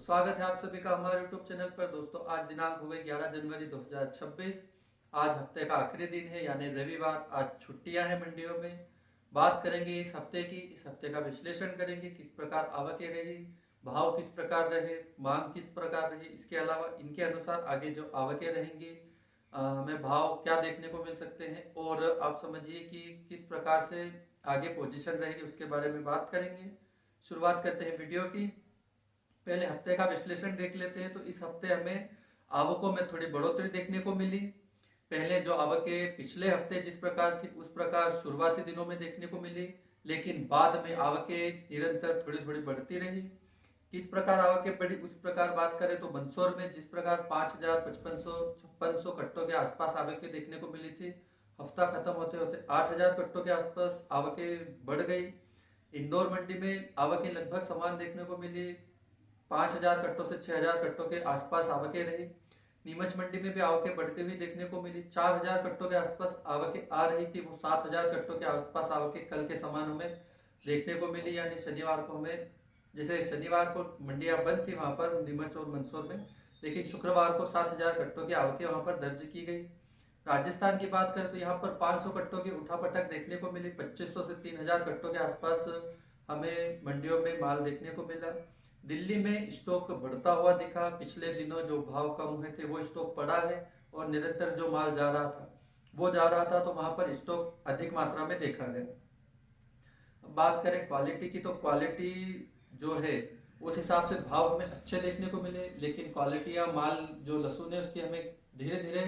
स्वागत है आप सभी का हमारे YouTube चैनल पर। दोस्तों आज दिनांक हो गई 11 जनवरी 2026। आज हफ्ते का आखिरी दिन है यानी रविवार। आज छुट्टियां हैं मंडियों में। बात करेंगे इस हफ्ते की, इस हफ्ते का विश्लेषण करेंगे, किस प्रकार आवकें रही, भाव किस प्रकार रहे, मांग किस प्रकार रही। इसके अलावा इनके अनुसार आगे जो आवकें रहेंगी हमें भाव क्या देखने को मिल सकते हैं और आप समझिए कि किस प्रकार से आगे पोजीशन रहेगी उसके बारे में बात करेंगे। शुरुआत करते हैं वीडियो की। पहले हफ्ते का विश्लेषण देख लेते हैं। तो इस हफ्ते हमें आवकों में थोड़ी बढ़ोतरी देखने को मिली। पहले जो आवकें पिछले हफ्ते जिस प्रकार थी उस प्रकार शुरुआती दिनों में देखने को मिली, लेकिन बाद में आवकें निरंतर थोड़ी थोड़ी बढ़ती रही। किस प्रकार आवकें बढ़ी उस प्रकार बात करें तो मंदसौर में जिस प्रकार 5,000, 5,500 कट्टों के आसपास आवकें देखने को मिली थी, हफ्ता खत्म होते होते 8,000 कट्टों के आसपास आवकें बढ़ गई। इंदौर मंडी में आवकें लगभग समान देखने को मिली, 5,000 कट्टों से 6,000 कट्टों के आसपास आवकें रही। नीमच मंडी में भी आवकें बढ़ती हुई देखने को मिली, 4,000 कट्टों के आसपास आवकें आ रही थी, वो 7,000 कट्टों के आसपास आवकें कल के समान हमें देखने को मिली। यानी शनिवार को हमें, जैसे शनिवार को मंडियां बंद थी वहां पर नीमच और मंदसौर में, लेकिन शुक्रवार को 7,000 कट्टों की आवकें वहां पर दर्ज की गई। राजस्थान की बात करें तो यहाँ पर 500 कट्टों की उठापटक देखने को मिली, 2,500 से 3,000 कट्टों के आसपास हमें मंडियों में माल देखने को मिला। दिल्ली में स्टॉक बढ़ता हुआ दिखा, पिछले दिनों जो भाव कम हुए थे वो स्टॉक पड़ा है और निरंतर जो माल जा रहा था वो जा रहा था, तो वहां पर स्टॉक अधिक मात्रा में देखा गया। अब बात करें क्वालिटी की, तो क्वालिटी जो है उस हिसाब से भाव हमें अच्छे देखने को मिले, लेकिन क्वालिटी या माल जो लहसुन है उसकी हमें धीरे धीरे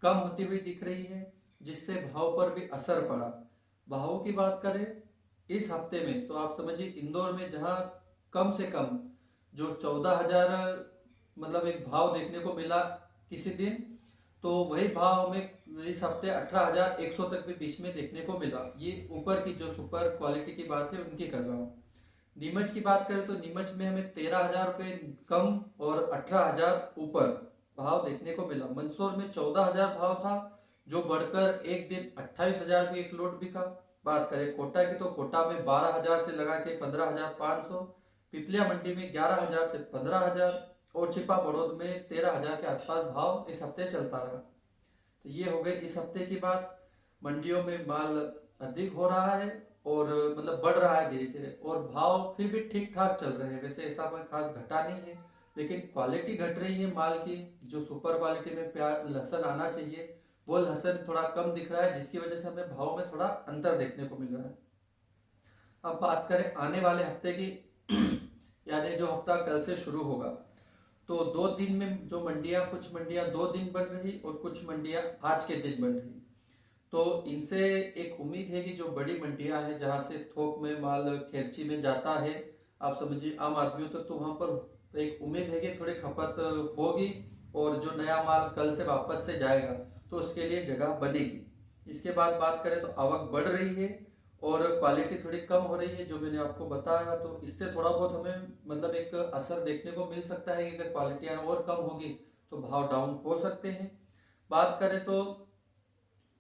कम होती हुई दिख रही है, जिससे भाव पर भी असर पड़ा। भावों की बात करें इस हफ्ते में तो आप समझिए इंदौर में जहां कम से कम जो 14,000 मतलब एक भाव देखने को मिला किसी दिन, तो वही भाव हमें इस हफ्ते 18,100 तक भी बीच में देखने को मिला। ये ऊपर की जो सुपर क्वालिटी की बात है उनकी कर रहा हूँ। नीमच की बात करें तो नीमच में हमें 13,000 रुपये कम और 18,000 ऊपर भाव देखने को मिला। मंदसौर में 14,000 भाव था, जो बढ़कर एक दिन 28,000 भी एक लोड बिका। बात करें कोटा की, तो कोटा में 12,000 से लगा के 15,500, पिपलिया मंडी में 11,000 से 15,000 और छिपा बड़ौद में 13,000 के आसपास भाव इस हफ्ते चलता रहा। तो ये हो गई इस हफ्ते की बात। मंडियों में माल अधिक हो रहा है और मतलब बढ़ रहा है धीरे धीरे, और भाव फिर भी ठीक ठाक चल रहे हैं, वैसे ऐसा कोई खास घटा नहीं है, लेकिन क्वालिटी घट रही है माल की। जो सुपर क्वालिटी में प्याज लहसुन आना चाहिए वो लहसुन थोड़ा कम दिख रहा है, जिसकी वजह से हमें भाव में थोड़ा अंतर देखने को मिल रहा है। अब बात करें आने वाले हफ्ते की यानी जो हफ्ता कल से शुरू होगा, तो 2 दिन में जो मंडियां, कुछ मंडियां 2 दिन बन रही और कुछ मंडियां आज के दिन बन रही। तो इनसे एक उम्मीद है कि जो बड़ी मंडियां हैं जहां से थोक में माल खेरची में जाता है, आप समझिए आम आदमियों तक, तो वहां पर एक उम्मीद है कि थोड़ी खपत होगी और जो नया माल कल से वापस से जाएगा तो उसके लिए जगह बनेगी। इसके बाद बात करें तो आवक बढ़ रही है और क्वालिटी थोड़ी कम हो रही है, जो मैंने आपको बताया। तो इससे थोड़ा बहुत हमें मतलब एक असर देखने को मिल सकता है कि अगर क्वालिटी और कम होगी तो भाव डाउन हो सकते हैं। बात करें तो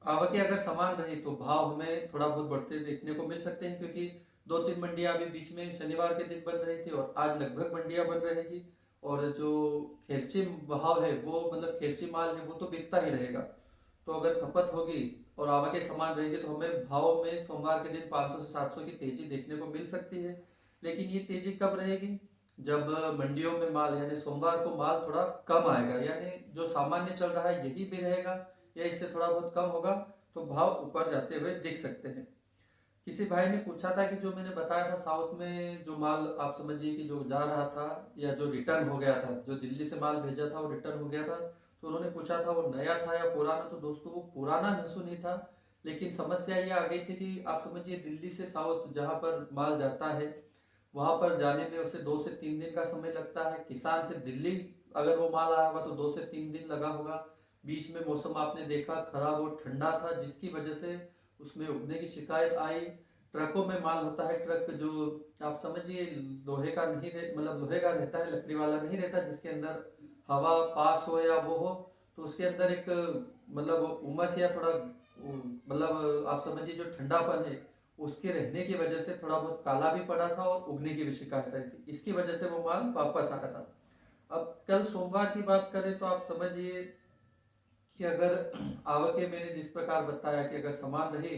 आवकें अगर समान रही तो भाव हमें थोड़ा बहुत बढ़ते देखने को मिल सकते हैं, क्योंकि 2-3 मंडियां अभी बीच में शनिवार के दिन बन रही थी और आज लगभग मंडियां बन रहेगी। और जो खेरची भाव है वो मतलब खेरची माल है वो तो बिकता ही रहेगा। तो अगर खपत होगी और आवकें समान रहेगी तो हमें भाव में सोमवार के दिन 500 से 700 की तेजी देखने को मिल सकती है। लेकिन ये तेजी कब रहेगी? जब मंडियों में माल यानी सोमवार को माल थोड़ा कम आएगा, यानी जो सामान्य चल रहा है यही भी रहेगा या इससे थोड़ा बहुत कम होगा, तो भाव ऊपर जाते हुए दिख सकते हैं। किसी भाई ने पूछा था कि जो मैंने बताया था साउथ में जो माल आप समझिए कि जो जा रहा था या जो रिटर्न हो गया था, जो दिल्ली से माल भेजा था वो रिटर्न हो गया था, तो उन्होंने पूछा था वो नया था या पुराना। तो दोस्तों वो पुराना लहसुन ही था, लेकिन समस्या ये आ गई थी कि आप समझिए दिल्ली से साउथ जहाँ पर माल जाता है वहाँ पर जाने में उसे 2 से 3 दिन का समय लगता है। किसान से दिल्ली अगर वो माल आया होगा तो 2 से 3 दिन लगा होगा। बीच में मौसम आपने देखा खराब और ठंडा था, जिसकी वजह से उसमें उगने की शिकायत आई। ट्रकों में माल होता है, ट्रक जो आप समझिए लोहे का नहीं मतलब लोहे का रहता है, लकड़ी वाला नहीं रहता, जिसके अंदर हवा पास हो या वो हो, तो उसके अंदर एक मतलब उमस या थोड़ा मतलब आप समझिए जो ठंडापन है उसके रहने की वजह से थोड़ा बहुत काला भी पड़ा था और उगने की भी शिकायत आई थी। इसकी वजह से वो माल वापस आया था। अब कल सोमवार की बात करें तो आप समझिए कि अगर आवकें मैंने जिस प्रकार बताया कि अगर समान रही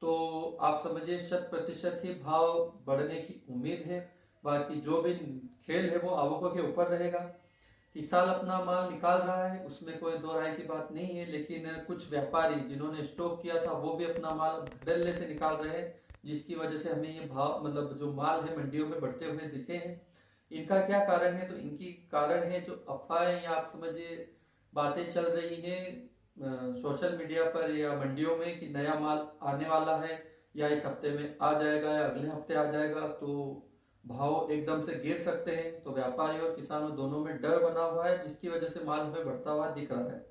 तो आप समझिए 100% ही भाव बढ़ने की उम्मीद है। बाकी जो भी खेल है वो आवकों के ऊपर रहेगा। किसान अपना माल निकाल रहा है, उसमें कोई दो राय की बात नहीं है, लेकिन कुछ व्यापारी जिन्होंने स्टॉक किया था वो भी अपना माल धड़ल्ले से निकाल रहे हैं, जिसकी वजह से हमें ये भाव मतलब जो माल है मंडियों में बढ़ते हुए दिखे हैं। इनका क्या कारण है? तो इनकी कारण है जो अफवाहें या आप समझिए बातें चल रही हैं सोशल मीडिया पर या मंडियों में कि नया माल आने वाला है या इस हफ्ते में आ जाएगा या अगले हफ्ते आ जाएगा, तो भाव एकदम से गिर सकते हैं। तो व्यापारी और किसानों दोनों में डर बना हुआ है, जिसकी वजह से माल हमें बढ़ता हुआ दिख रहा है।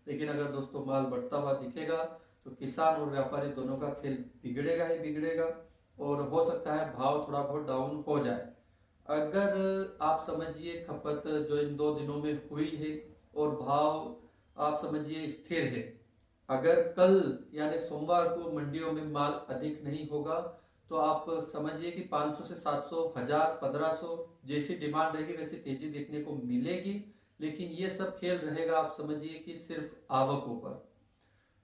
लेकिन अगर दोस्तों माल बढ़ता हुआ दिखेगा तो किसान और व्यापारी दोनों का खेल बिगड़ेगा ही बिगड़ेगा, और हो सकता है भाव थोड़ा बहुत डाउन हो जाए। अगर आप समझिए खपत जो इन 2 दिनों में हुई है और भाव आप समझिए स्थिर है, अगर कल यानी सोमवार को मंडियों में माल अधिक नहीं होगा तो आप समझिए कि 500 से 700 1000 1500 जैसी डिमांड रहेगी वैसी तेजी देखने को मिलेगी। लेकिन ये सब खेल रहेगा आप समझिए कि सिर्फ आवकों पर।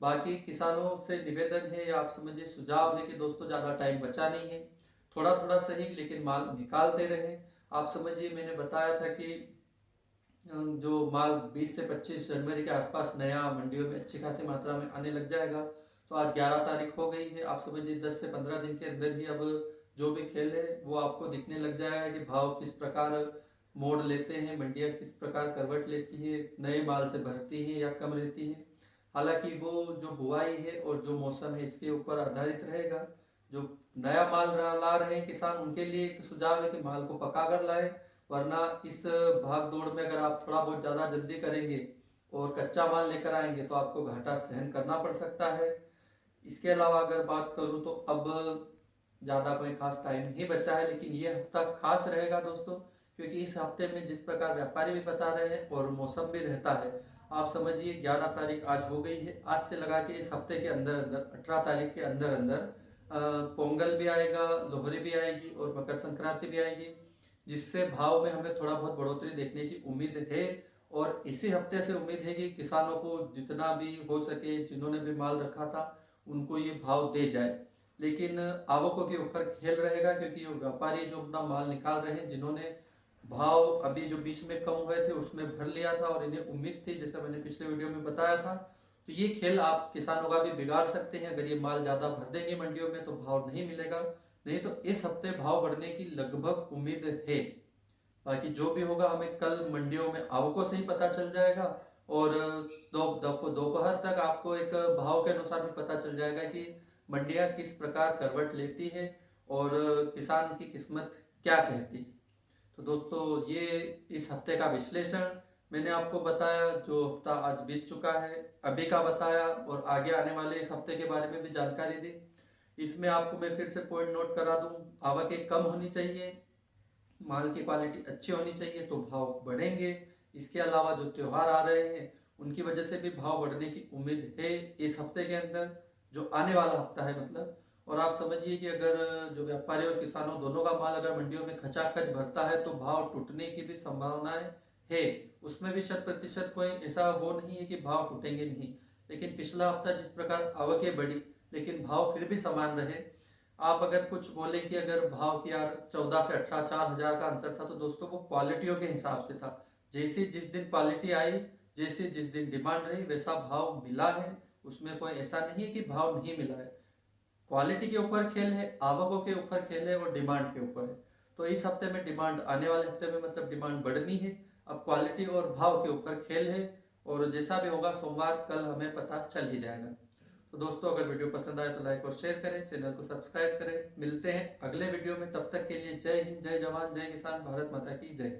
बाकी किसानों से निवेदन है या आप समझिए सुझाव है कि दोस्तों ज़्यादा टाइम बचा नहीं है, थोड़ा थोड़ा सही लेकिन माल निकालते रहे। आप समझिए मैंने बताया था कि जो माल 20 से 25 जनवरी के आसपास नया मंडियों में अच्छी खासी मात्रा में आने लग जाएगा। तो आज 11 तारीख हो गई है, आप समझिए 10 से 15 दिन के अंदर ही अब जो भी खेल है वो आपको दिखने लग जाएगा कि भाव किस प्रकार मोड़ लेते हैं, मंडियाँ किस प्रकार करवट लेती है, नए माल से भरती है या कम रहती है। हालांकि वो जो बुआई है और जो मौसम है इसके ऊपर आधारित रहेगा। जो नया माल ला रहे हैं किसान, उनके लिए एक सुझाव है कि माल को पका कर लाए, वरना इस भाग दौड़ में अगर आप थोड़ा बहुत ज़्यादा जल्दी करेंगे और कच्चा माल लेकर आएंगे तो आपको घाटा सहन करना पड़ सकता है। इसके अलावा अगर बात करूं तो अब ज़्यादा कोई खास टाइम नहीं बचा है, लेकिन ये हफ्ता खास रहेगा दोस्तों, क्योंकि इस हफ्ते में जिस प्रकार व्यापारी भी बता रहे हैं और मौसम भी रहता है। आप समझिए 11 तारीख आज हो गई है, आज से लगा के इस हफ्ते के अंदर अंदर 18 तारीख के अंदर अंदर पोंगल भी आएगा, लोहड़ी भी आएगी और मकर संक्रांति भी आएगी, जिससे भाव में हमें थोड़ा बहुत बढ़ोतरी देखने की उम्मीद है। और इसी हफ्ते से उम्मीद है कि किसानों को जितना भी हो सके, जिन्होंने भी माल रखा था उनको ये भाव दे जाए। लेकिन आवकों के ऊपर खेल रहेगा, क्योंकि व्यापारी जो अपना माल निकाल रहे हैं, जिन्होंने भाव अभी जो बीच में कम हुए थे उसमें भर लिया था और इन्हें उम्मीद थी, जैसा मैंने पिछले वीडियो में बताया था, तो ये खेल आप किसानों का भी बिगाड़ सकते हैं। अगर ये माल ज़्यादा भर देंगे मंडियों में तो भाव नहीं मिलेगा, नहीं तो इस हफ्ते भाव बढ़ने की लगभग उम्मीद है। बाकी जो भी होगा हमें कल मंडियों में आवकों से ही पता चल जाएगा, और दोपहर तक आपको एक भाव के अनुसार भी पता चल जाएगा कि मंडियां किस प्रकार करवट लेती है और किसान की किस्मत क्या कहती। तो दोस्तों ये इस हफ्ते का विश्लेषण मैंने आपको बताया, जो हफ्ता आज बीत चुका है अभी का बताया, और आगे आने वाले इस हफ्ते के बारे में भी जानकारी दी। इसमें आपको मैं फिर से पॉइंट नोट करा दूं, आवकें कम होनी चाहिए, माल की क्वालिटी अच्छी होनी चाहिए तो भाव बढ़ेंगे। इसके अलावा जो त्यौहार आ रहे हैं उनकी वजह से भी भाव बढ़ने की उम्मीद है इस हफ्ते के अंदर, जो आने वाला हफ्ता है मतलब। और आप समझिए कि अगर जो व्यापारी और किसानों दोनों का माल अगर मंडियों में खचाखच भरता है तो भाव टूटने की भी संभावनाएं है। उसमें भी 100% कोई ऐसा वो नहीं है कि भाव टूटेंगे नहीं। लेकिन पिछला हफ्ता जिस प्रकार आवकें बढ़ी लेकिन भाव फिर भी समान रहे, आप अगर कुछ बोले कि अगर भाव की यार 14 से 18 4000 का अंतर था, तो दोस्तों वो क्वालिटियों के हिसाब से था। जैसी जिस दिन क्वालिटी आई, जैसे जिस दिन डिमांड रही वैसा भाव मिला है। उसमें कोई ऐसा नहीं है कि भाव नहीं मिला है। क्वालिटी के ऊपर खेल है, आवकों के ऊपर खेल है और डिमांड के ऊपर है। तो इस हफ्ते में डिमांड, आने वाले हफ्ते में मतलब डिमांड बढ़नी है। अब क्वालिटी और भाव के ऊपर खेल है, और जैसा भी होगा सोमवार कल हमें पता चल ही जाएगा। तो दोस्तों अगर वीडियो पसंद आए तो लाइक और शेयर करें, चैनल को सब्सक्राइब करें। मिलते हैं अगले वीडियो में, तब तक के लिए जय हिंद, जय जवान, जय किसान, भारत माता की जय।